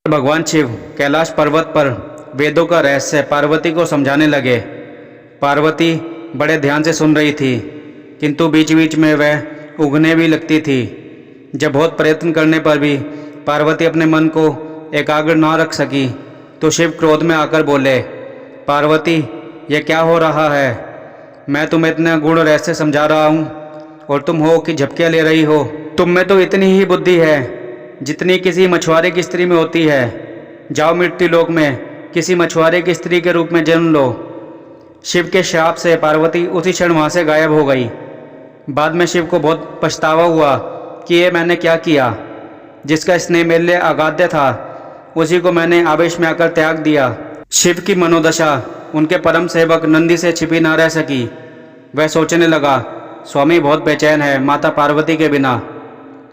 भगवान शिव कैलाश पर्वत पर वेदों का रहस्य पार्वती को समझाने लगे। पार्वती बड़े ध्यान से सुन रही थी, किंतु बीच बीच में वह उगने भी लगती थी। जब बहुत प्रयत्न करने पर भी पार्वती अपने मन को एकाग्र ना रख सकी तो शिव क्रोध में आकर बोले, पार्वती ये क्या हो रहा है? मैं तुम्हें इतना गूढ़ रहस्य समझा रहा हूँ और तुम हो कि झपकियाँ ले रही हो। तुम में तो इतनी ही बुद्धि है जितनी किसी मछुआरे की स्त्री में होती है। जाओ मृत्यु लोक में किसी मछुआरे की स्त्री के रूप में जन्म लो। शिव के श्राप से पार्वती उसी क्षण वहाँ से गायब हो गई। बाद में शिव को बहुत पछतावा हुआ कि ये मैंने क्या किया। जिसका स्नेह मेरे लिए अगाध्य था उसी को मैंने आवेश में आकर त्याग दिया। शिव की मनोदशा उनके परम सेवक नंदी से छिपी ना रह सकी। वह सोचने लगा, स्वामी बहुत बेचैन है माता पार्वती के बिना।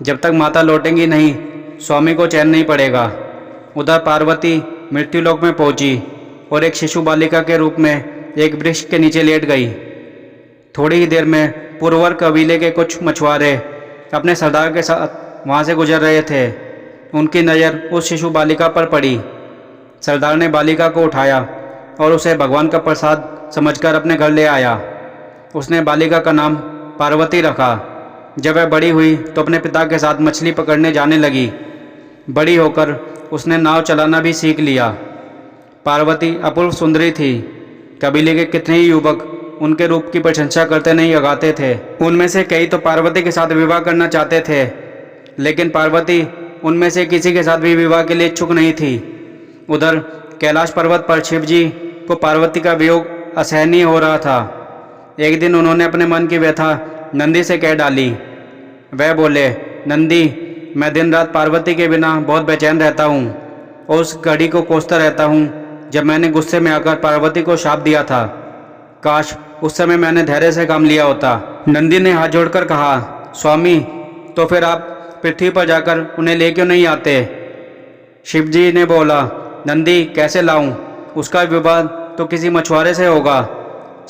जब तक माता लौटेंगी नहीं स्वामी को चैन नहीं पड़ेगा। उधर पार्वती मृत्युलोक में पहुंची और एक शिशु बालिका के रूप में एक वृक्ष के नीचे लेट गई। थोड़ी ही देर में पुरवर कबीले के कुछ मछुआरे अपने सरदार के साथ वहां से गुजर रहे थे। उनकी नज़र उस शिशु बालिका पर पड़ी। सरदार ने बालिका को उठाया और उसे भगवान का प्रसाद समझकर अपने घर ले आया। उसने बालिका का नाम पार्वती रखा। जब वह बड़ी हुई तो अपने पिता के साथ मछली पकड़ने जाने लगी। बड़ी होकर उसने नाव चलाना भी सीख लिया। पार्वती अपूर्व सुंदरी थी। कबीले के कितने ही युवक उनके रूप की प्रशंसा करते नहीं अगाते थे। उनमें से कई तो पार्वती के साथ विवाह करना चाहते थे, लेकिन पार्वती उनमें से किसी के साथ भी विवाह के लिए इच्छुक नहीं थी। उधर कैलाश पर्वत पर शिव जी को पार्वती का वियोग असहनीय हो रहा था। एक दिन उन्होंने अपने मन की व्यथा नंदी से कह डाली। वह बोले, नंदी मैं दिन रात पार्वती के बिना बहुत बेचैन रहता हूँ और उस घड़ी को कोसता रहता हूँ जब मैंने गुस्से में आकर पार्वती को शाप दिया था। काश उस समय मैंने धैर्य से काम लिया होता। नंदी ने हाथ जोड़कर कहा, स्वामी तो फिर आप पृथ्वी पर जाकर उन्हें ले क्यों नहीं आते? शिव जी ने बोला, नंदी कैसे लाऊं? उसका विवाह तो किसी मछुआरे से होगा।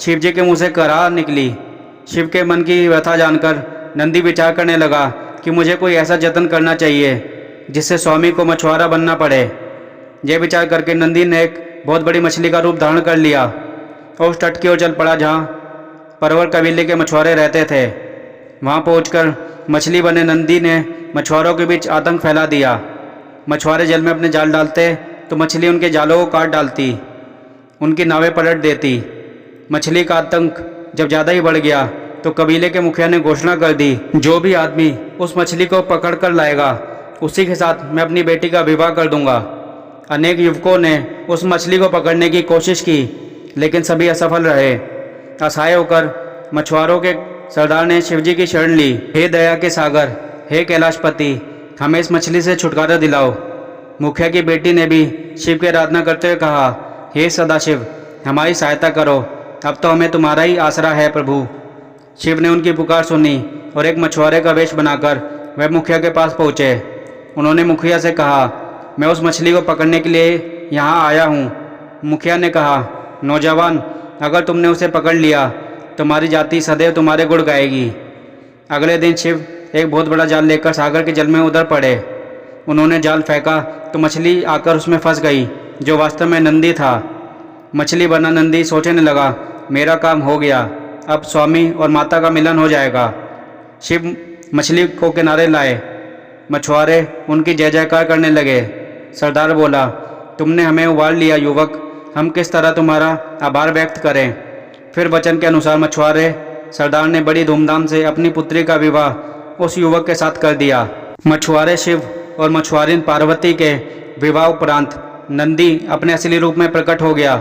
शिव जी के मुंह से करार निकली। शिव के मन की व्यथा जानकर नंदी विचार करने लगा कि मुझे कोई ऐसा जतन करना चाहिए जिससे स्वामी को मछुआरा बनना पड़े। यह विचार करके नंदी ने एक बहुत बड़ी मछली का रूप धारण कर लिया और उस तट की ओर चल पड़ा जहाँ परवर कबीले के मछुआरे रहते थे। वहाँ पहुंचकर मछली बने नंदी ने मछुआरों के बीच आतंक फैला दिया। मछुआरे जल में अपने जाल डालते तो मछली उनके जालों को काट डालती, उनकी नावें पलट देती। मछली का आतंक जब ज़्यादा ही बढ़ गया तो कबीले के मुखिया ने घोषणा कर दी, जो भी आदमी उस मछली को पकड़ कर लाएगा उसी के साथ मैं अपनी बेटी का विवाह कर दूंगा। अनेक युवकों ने उस मछली को पकड़ने की कोशिश की, लेकिन सभी असफल रहे। असहाय होकर मछुआरों के सरदार ने शिवजी की शरण ली। हे दया के सागर, हे कैलाशपति, हमें इस मछली से छुटकारा दिलाओ। मुखिया की बेटी ने भी शिव की आराधना करते हुए कहा, हे सदाशिव हमारी सहायता करो, अब तो हमें तुम्हारा ही आसरा है प्रभु। शिव ने उनकी पुकार सुनी और एक मछुआरे का वेश बनाकर वह मुखिया के पास पहुँचे। उन्होंने मुखिया से कहा, मैं उस मछली को पकड़ने के लिए यहाँ आया हूँ। मुखिया ने कहा, नौजवान अगर तुमने उसे पकड़ लिया तुम्हारी जाति सदैव तुम्हारे गुण गाएगी। अगले दिन शिव एक बहुत बड़ा जाल लेकर सागर के जल में उतर पड़े। उन्होंने जाल फेंका तो मछली आकर उसमें फंस गई, जो वास्तव में नंदी था। मछली बना नंदी सोचने लगा, मेरा काम हो गया, अब स्वामी और माता का मिलन हो जाएगा। शिव मछली को किनारे लाए। मछुआरे उनकी जय जयकार करने लगे। सरदार बोला, तुमने हमें उबार लिया युवक, हम किस तरह तुम्हारा आभार व्यक्त करें। फिर वचन के अनुसार मछुआरे सरदार ने बड़ी धूमधाम से अपनी पुत्री का विवाह उस युवक के साथ कर दिया। मछुआरे शिव और मछुआरिन पार्वती के विवाह उपरांत नंदी अपने असली रूप में प्रकट हो गया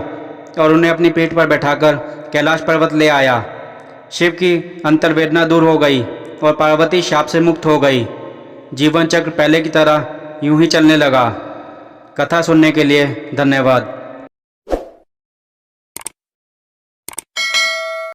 और उन्हें अपनी पीठ पर बैठाकर कैलाश पर्वत ले आया। शिव की अंतर्वेदना दूर हो गई और पार्वती शाप से मुक्त हो गई। जीवन चक्र पहले की तरह यूं ही चलने लगा। कथा सुनने के लिए धन्यवाद।